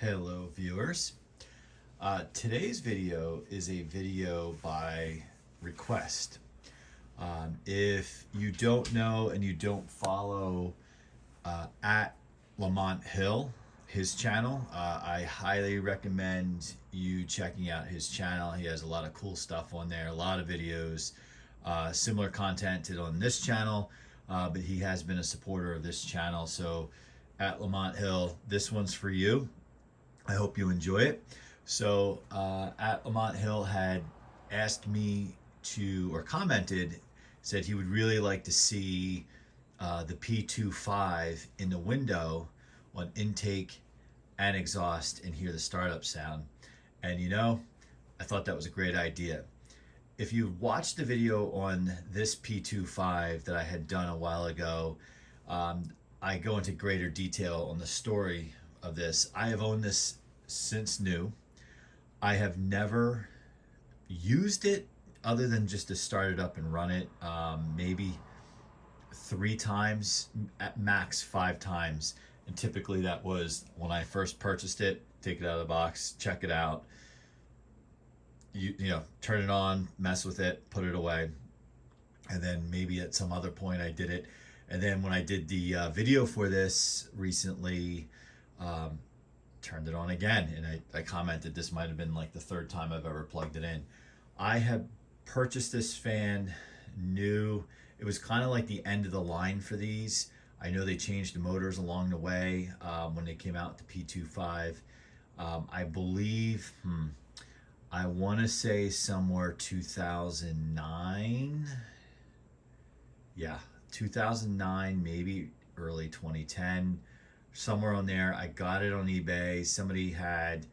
Hello viewers. Today's video is a video by request. If you don't know and you don't follow at Lemont Hill, his channel, I highly recommend you checking out his channel. He has a lot of cool stuff on there, a lot of videos, similar content to on this channel, but he has been a supporter of this channel. So at Lemont Hill, this one's for you. I hope you enjoy it. So at Lemont Hill had asked me to, or commented, said he would really like to see the P25 in the window on intake and exhaust and hear the startup sound. And you know, I thought that was a great idea. If you watched the video on this P25 that I had done a while ago, I go into greater detail on the story of this. I have owned this since new. I have never used it other than just to start it up and run it, maybe 3 times, at max 5 times. And typically that was when I first purchased it, take it out of the box, check it out, you know, turn it on, mess with it, put it away. And then maybe at some other point I did it. And then when I did the video for this recently, turned it on again, and I commented this might have been like the 3rd time I've ever plugged it in. I have purchased this fan new. It was kind of like the end of the line for these. I know they changed the motors along the way when they came out with the P25. I believe, I want to say somewhere 2009. Yeah, 2009, maybe early 2010, somewhere on there. I got it on eBay. Somebody had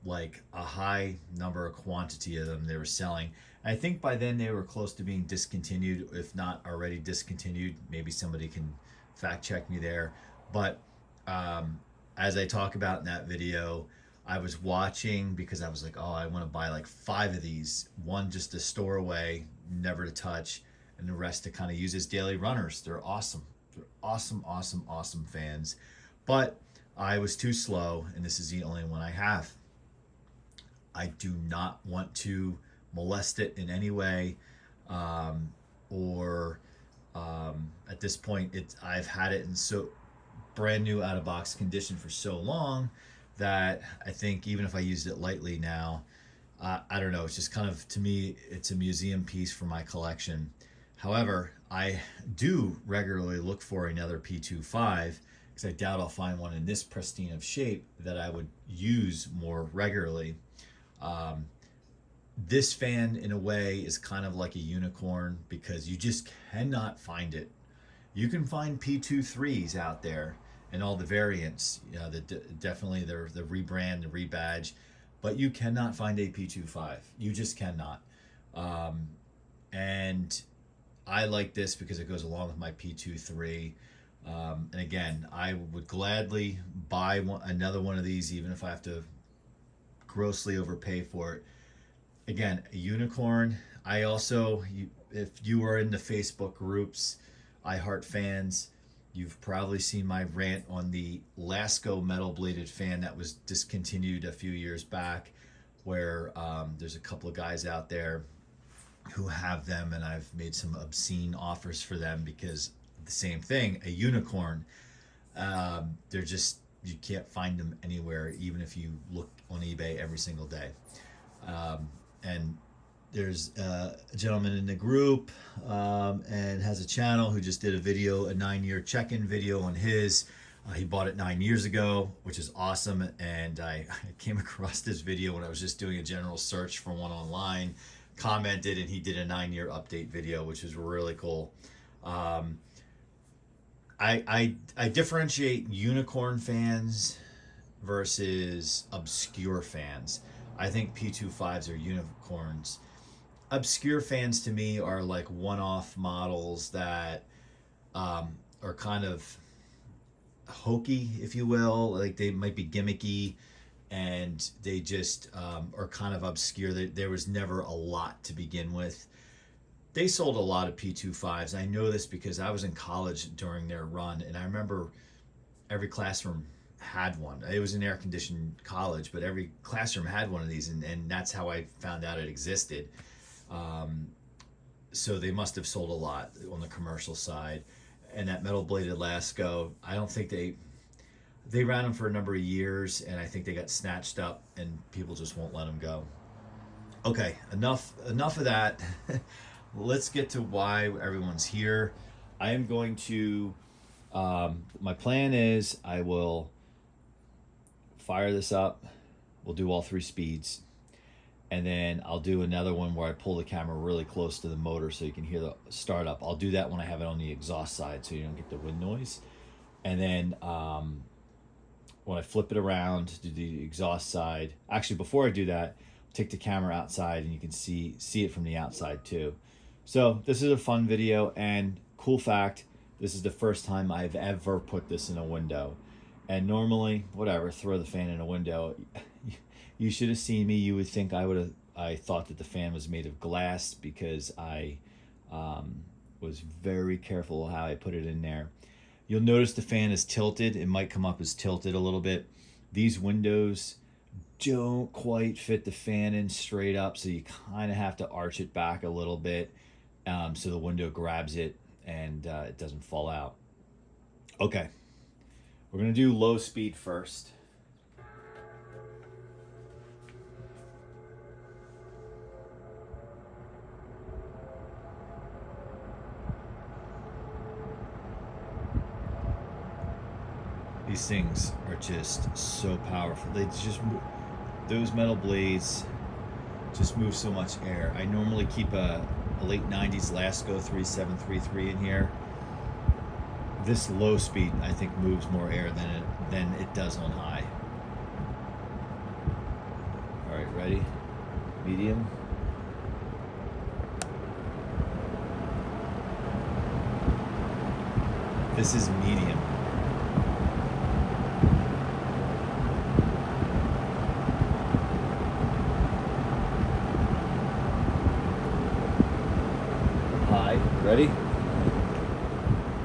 like a high number of quantity of them they were selling. And I think by then they were close to being discontinued, if not already discontinued. Maybe somebody can fact check me there. But as I talk about in that video, I was watching because I was like, oh, I want to buy like 5 of these. One just to store away, never to touch, and the rest to kind of use as daily runners. They're awesome. They're awesome, awesome, awesome fans. But I was too slow, and this is the only one I have. I do not want to molest it in any way, or at this point, I've had it in so brand new out of box condition for so long that I think even if I used it lightly now, I don't know, it's just kind of, to me, it's a museum piece for my collection. However, I do regularly look for another P25 because I doubt I'll find one in this pristine of shape that I would use more regularly. This fan, in a way, is kind of like a unicorn because you just cannot find it. You can find P23s out there and all the variants, you know, definitely they're the rebrand, the rebadge, but you cannot find a P25. You just cannot. And I like this because it goes along with my P23. And again, I would gladly buy another one of these, even if I have to grossly overpay for it. Again, a unicorn. I also, if you are in the Facebook groups, I Heart Fans, you've probably seen my rant on the Lasco metal bladed fan that was discontinued a few years back, where there's a couple of guys out there who have them, and I've made some obscene offers for them because the same thing, a unicorn. They're just, you can't find them anywhere, even if you look on eBay every single day. And there's a gentleman in the group and has a channel who just did a video, a 9-year check-in video on his. He bought it 9 years ago, which is awesome. And I came across this video when I was just doing a general search for one online, commented, and he did a 9-year update video, which is really cool. I differentiate unicorn fans versus obscure fans. I think P25s are unicorns. Obscure fans to me are like one-off models that are kind of hokey, if you will. Like they might be gimmicky, and they just are kind of obscure. There was never a lot to begin with. They sold a lot of P25s. I know this because I was in college during their run, and I remember every classroom had one. It was an air-conditioned college, but every classroom had one of these, and that's how I found out it existed. So they must have sold a lot on the commercial side. And that metal bladed Lasco, I don't think they ran them for a number of years, and I think they got snatched up, and people just won't let them go. Okay, enough of that. Let's get to why everyone's here. I am going to, my plan is I will fire this up. We'll do all 3 speeds. And then I'll do another one where I pull the camera really close to the motor so you can hear the startup. I'll do that when I have it on the exhaust side so you don't get the wind noise. And then when I flip it around to the exhaust side, actually before I do that, take the camera outside and you can see it from the outside too. So this is a fun video, and cool fact, this is the first time I've ever put this in a window. And normally, whatever, throw the fan in a window. You should have seen me. You would think I thought that the fan was made of glass, because I was very careful how I put it in there. You'll notice the fan is tilted. It might come up as tilted a little bit. These windows don't quite fit the fan in straight up, so you kind of have to arch it back a little bit so the window grabs it and it doesn't fall out. Okay, we're gonna do low speed first. These things are just so powerful. They just, those metal blades just move so much air. I normally keep a late 90s Lasco 3733 in here. This low speed, I think, moves more air than it does on high. All right, ready? Medium. This is medium. High. Ready?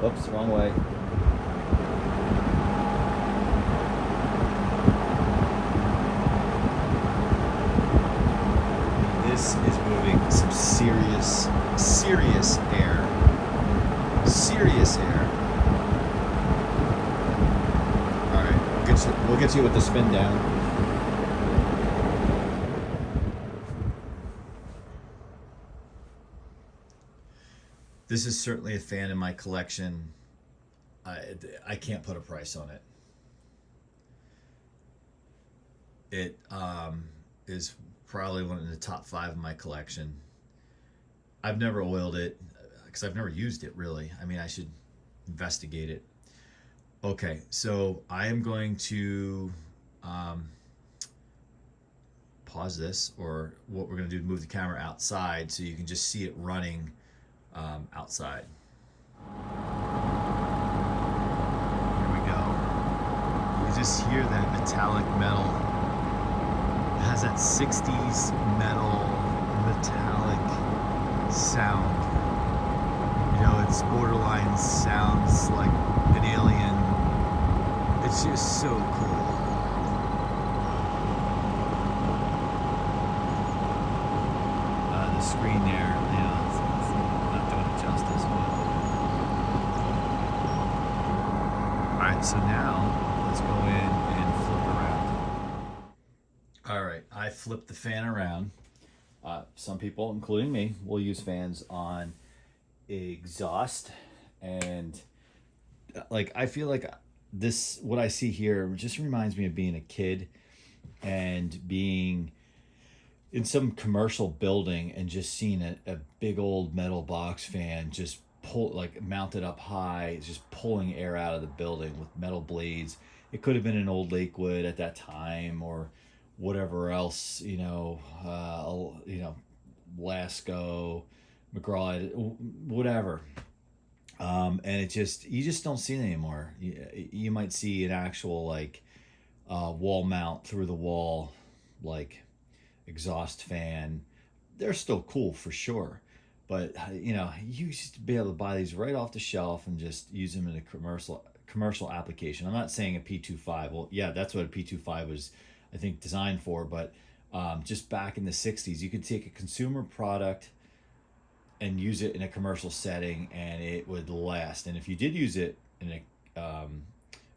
Oops, wrong way. This is moving some serious air. Serious air. All right, we'll get you with the spin down. This is certainly a fan in my collection. I can't put a price on it. It is probably one of the top 5 of my collection. I've never oiled it because I've never used it really. I mean, I should investigate it. Okay, so I am going to pause this, or what we're going to do is move the camera outside so you can just see it running outside. Here we go. You just hear that metallic metal. It has that 60s metallic sound. You know, it's borderline sounds like an alien. It's just so cool. The screen there, you know, it's not doing it justice. Alright, so now let's go in and flip around. Alright, I flipped the fan around. Some people, including me, will use fans on exhaust, and like I feel like this, what I see here just reminds me of being a kid and being in some commercial building and just seeing a big old metal box fan just pull, like mounted up high, just pulling air out of the building with metal blades. It could have been an old Lakewood at that time, or whatever else, Lasco, McGraw, whatever. And you just don't see it anymore. You might see an actual like wall mount through the wall, like exhaust fan. They're still cool for sure, but you used to be able to buy these right off the shelf and just use them in a commercial application. I'm not saying a P25. Well, yeah, that's what a P25 was, I think, designed for. But just back in the 60s, you could take a consumer product and use it in a commercial setting, and it would last. And if you did use it in a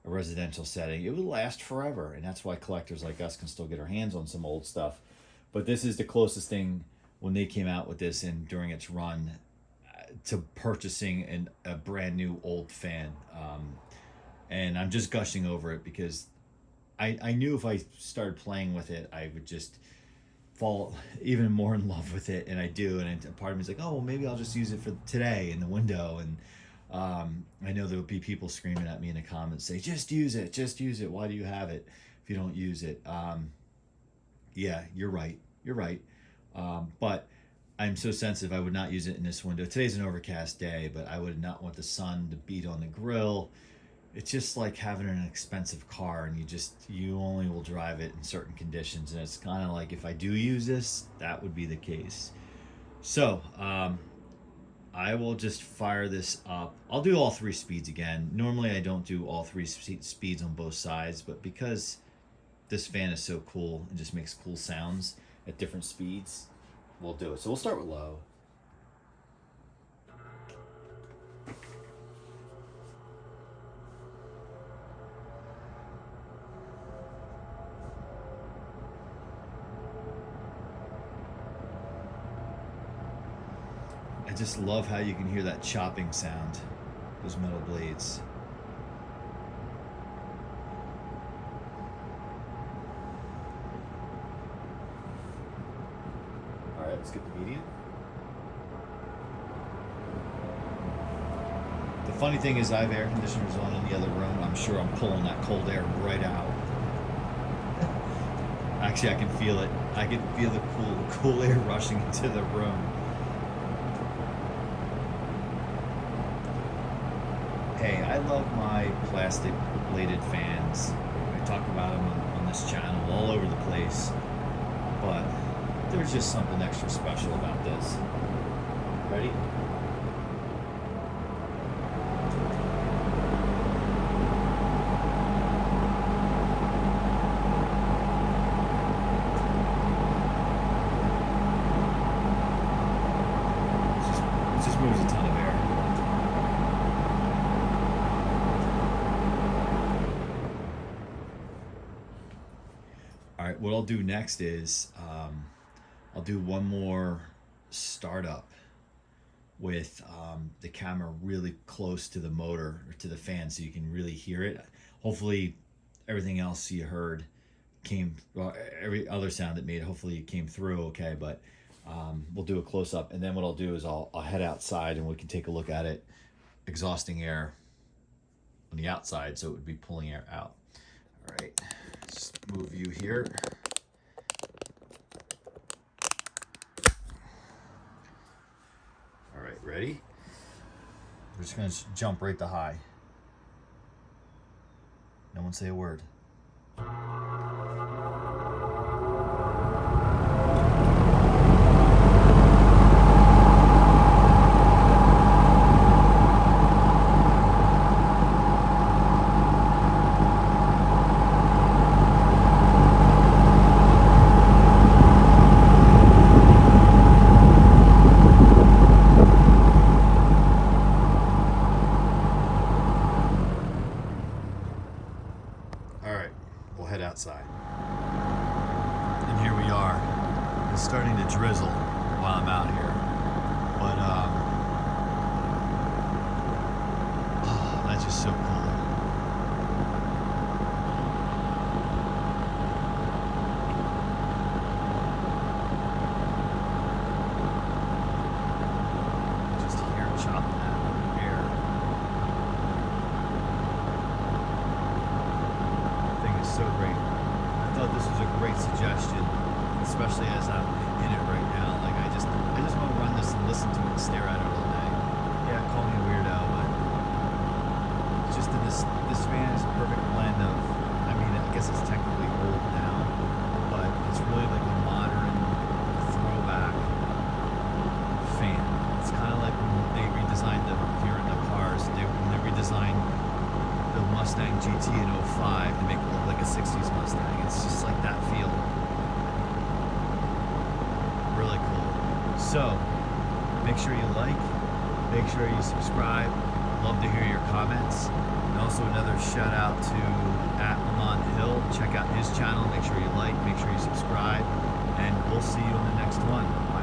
residential setting, it would last forever. And that's why collectors like us can still get our hands on some old stuff. But this is the closest thing when they came out with this and during its run to purchasing a brand new old fan. And I'm just gushing over it because I knew if I started playing with it, I would just fall even more in love with it, and I do. And a part of me is like, oh, well, maybe I'll just use it for today in the window. And I know there will be people screaming at me in the comments, say, just use it. Why do you have it if you don't use it? Yeah, you're right. But I'm so sensitive, I would not use it in this window. Today's an overcast day, but I would not want the sun to beat on the grill. It's just like having an expensive car, and you only will drive it in certain conditions. And it's kind of like, if I do use this, that would be the case. So I will just fire this up. I'll do all 3 speeds again. Normally I don't do all 3 speeds on both sides, but because this fan is so cool and just makes cool sounds at different speeds, we'll do it. So we'll start with low. I just love how you can hear that chopping sound, those metal blades. All right, let's get the medium. The funny thing is I have air conditioners on in the other room. I'm sure I'm pulling that cold air right out. Actually, I can feel it. I can feel the cool air rushing into the room. Hey, I love my plastic bladed fans. I talk about them on this channel all over the place, but there's just something extra special about this. Ready? It just moves a ton of air. All right, what I'll do next is I'll do one more startup with the camera really close to the motor or to the fan so you can really hear it. Hopefully everything else you heard every other sound it made, hopefully it came through okay, but we'll do a close-up, and then what I'll do is I'll head outside and we can take a look at it exhausting air on the outside, so it would be pulling air out. All right, just move you here. All right, ready? We're just gonna jump right to high. No one say a word. Outside. And here we are. It's starting to drizzle while I'm out here. But oh, that's just so cool. Just hear it chopping that air. Thing is so great. I thought this was a great suggestion, especially as I'm in it right now. Like I just want to run this and listen to it and stare at it all day. Yeah, call me a weirdo, but it's just this fan is a perfect blend of, I mean, I guess it's technically old now, but it's really like a modern throwback fan. It's kind of like when they redesigned the, if you're in the cars, when they redesigned the So make sure you like, make sure you subscribe. Love to hear your comments. And also another shout out to @Lemont Hill. Check out his channel. Make sure you like, make sure you subscribe, and we'll see you in the next one. Bye.